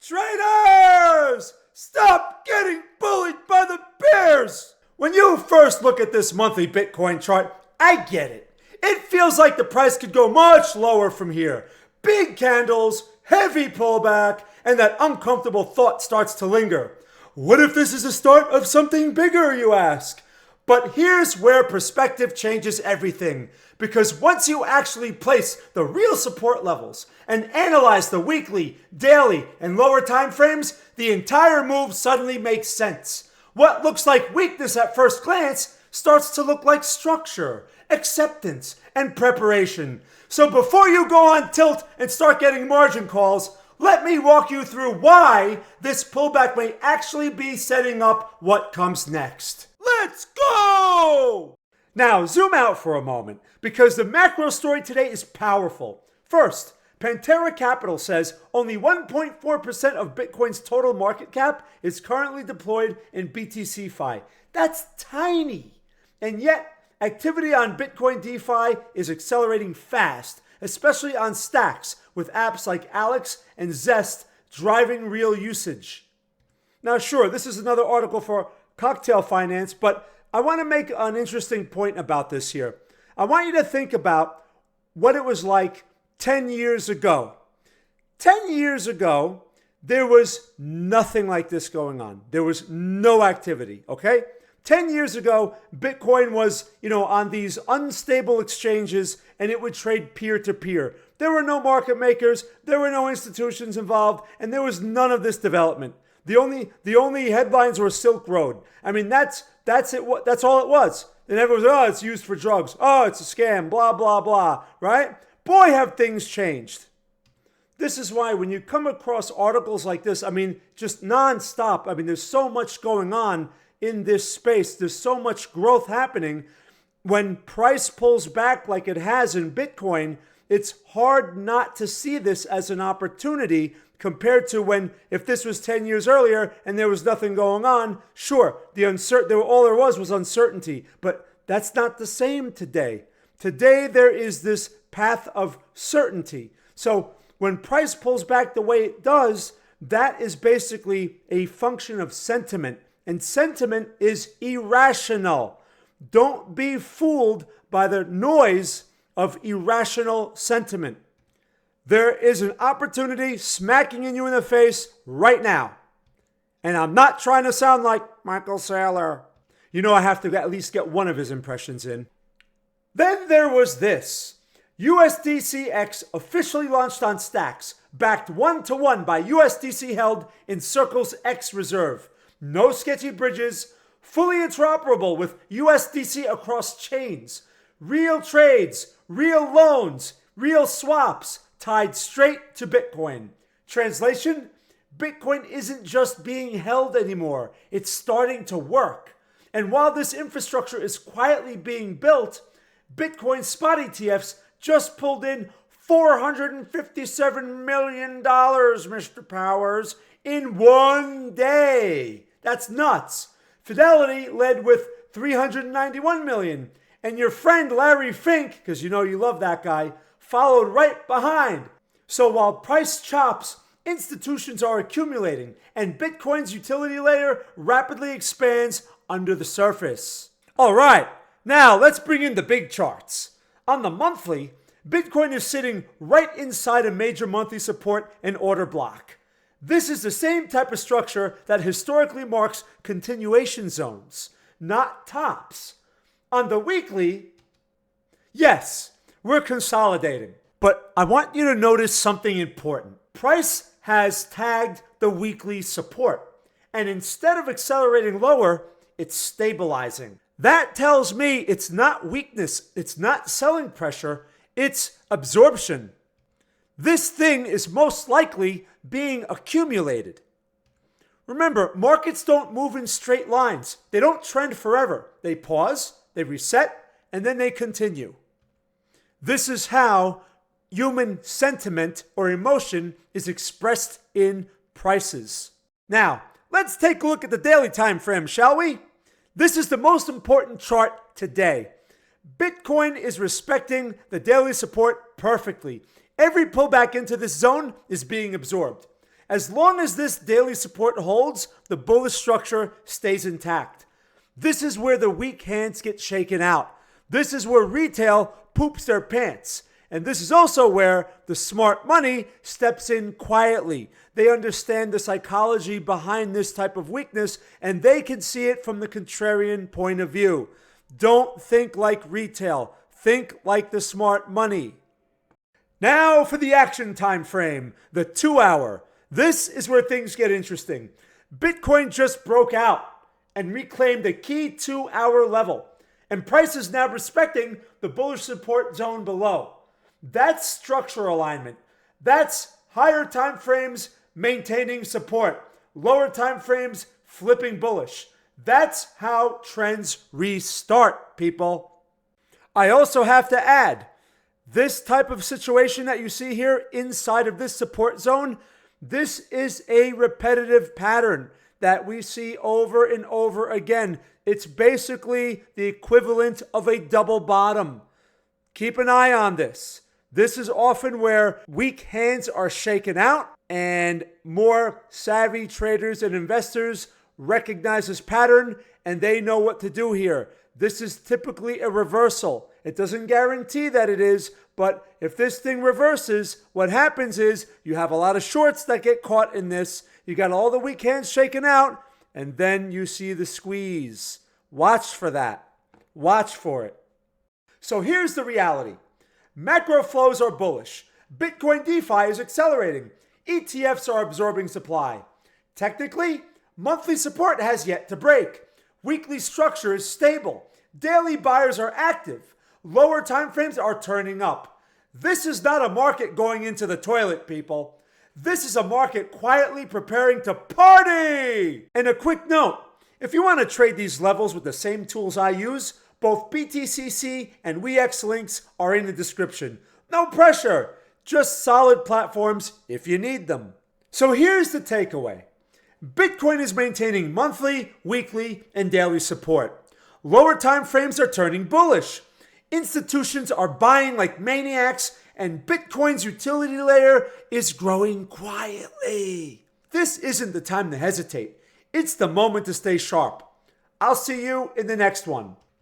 Traders! Stop getting bullied by the bears! When you first look at this monthly Bitcoin chart, I get it. It feels like the price could go much lower from here. Big candles, heavy pullback, and that uncomfortable thought starts to linger. What if this is the start of something bigger, you ask? But here's where perspective changes everything. Because once you actually place the real support levels and analyze the weekly, daily, and lower time frames, the entire move suddenly makes sense. What looks like weakness at first glance starts to look like structure, acceptance, and preparation. So before you go on tilt and start getting margin calls, let me walk you through why this pullback may actually be setting up what comes next. Let's go! Now, zoom out for a moment, because the macro story today is powerful. First, Pantera Capital says only 1.4% of Bitcoin's total market cap is currently deployed in BTC-Fi. That's tiny. And yet, activity on Bitcoin DeFi is accelerating fast, especially on stacks, with apps like Alex and Zest driving real usage. Now, sure, this is another article for Cocktail Finance, but I want to make an interesting point about this here. I want you to think about what it was like 10 years ago. 10 years ago, there was nothing like this going on. There was no activity, okay? 10 years ago, Bitcoin was, on these unstable exchanges, and it would trade peer-to-peer. There were no market makers, there were no institutions involved, and there was none of this development. The only headlines were Silk Road. I mean, that's it. That's all it was. And everyone was, it's used for drugs. Oh, it's a scam. Blah blah blah. Right? Boy, have things changed. This is why when you come across articles like this, I mean, just nonstop. I mean, there's so much going on in this space. There's so much growth happening. When price pulls back like it has in Bitcoin, it's hard not to see this as an opportunity. Compared to if this was 10 years earlier and there was nothing going on, sure, all there was uncertainty. But that's not the same today. Today, there is this path of certainty. So when price pulls back the way it does, that is basically a function of sentiment. And sentiment is irrational. Don't be fooled by the noise of irrational sentiment. There is an opportunity smacking you in the face right now. And I'm not trying to sound like Michael Saylor. I have to at least get one of his impressions in. Then there was this. USDCX officially launched on Stacks, backed 1-to-1 by USDC held in Circle's X reserve. No sketchy bridges, fully interoperable with USDC across chains. Real trades, real loans, real swaps, tied straight to Bitcoin. Translation, Bitcoin isn't just being held anymore. It's starting to work. And while this infrastructure is quietly being built, Bitcoin spot ETFs just pulled in $457 million, Mr. Powers, in one day. That's nuts. Fidelity led with $391 million. And your friend Larry Fink, because you love that guy, followed right behind. So while price chops, institutions are accumulating, and Bitcoin's utility layer rapidly expands under the surface. All right, now let's bring in the big charts. On the monthly, Bitcoin is sitting right inside a major monthly support and order block. This is the same type of structure that historically marks continuation zones, not tops. On the weekly, yes, we're consolidating. But I want you to notice something important. Price has tagged the weekly support. And instead of accelerating lower, it's stabilizing. That tells me it's not weakness, it's not selling pressure, it's absorption. This thing is most likely being accumulated. Remember, markets don't move in straight lines. They don't trend forever. They pause, they reset, and then they continue. This is how human sentiment or emotion is expressed in prices. Now, let's take a look at the daily time frame, shall we? This is the most important chart today. Bitcoin is respecting the daily support perfectly. Every pullback into this zone is being absorbed. As long as this daily support holds, the bullish structure stays intact. This is where the weak hands get shaken out. This is where retail poops their pants. And this is also where the smart money steps in quietly. They understand the psychology behind this type of weakness, and they can see it from the contrarian point of view. Don't think like retail. Think like the smart money. Now for the action time frame, the 2 hour. This is where things get interesting. Bitcoin just broke out and reclaimed the key 2 hour level, and price is now respecting the bullish support zone below. That's structure alignment. That's higher time frames maintaining support, lower time frames flipping bullish. That's how trends restart, people. I also have to add, this type of situation that you see here inside of this support zone, this is a repetitive pattern that we see over and over again. It's basically the equivalent of a double bottom. Keep an eye on this. This is often where weak hands are shaken out and more savvy traders and investors recognize this pattern and they know what to do here. This is typically a reversal. It doesn't guarantee that it is, but if this thing reverses, what happens is you have a lot of shorts that get caught in this. You got all the weak hands shaken out, and then you see the squeeze. Watch for that. Watch for it. So here's the reality. Macro flows are bullish. Bitcoin DeFi is accelerating. ETFs are absorbing supply. Technically, monthly support has yet to break. Weekly structure is stable. Daily buyers are active. Lower time frames are turning up. This is not a market going into the toilet, people. This is a market quietly preparing to party. And a quick note, if you want to trade these levels with the same tools I use, both BTCC and WeX links are in the description. No pressure, just solid platforms if you need them. So here's the takeaway. Bitcoin is maintaining monthly, weekly, and daily support. Lower time frames are turning bullish. Institutions are buying like maniacs, and Bitcoin's utility layer is growing quietly. This isn't the time to hesitate. It's the moment to stay sharp. I'll see you in the next one.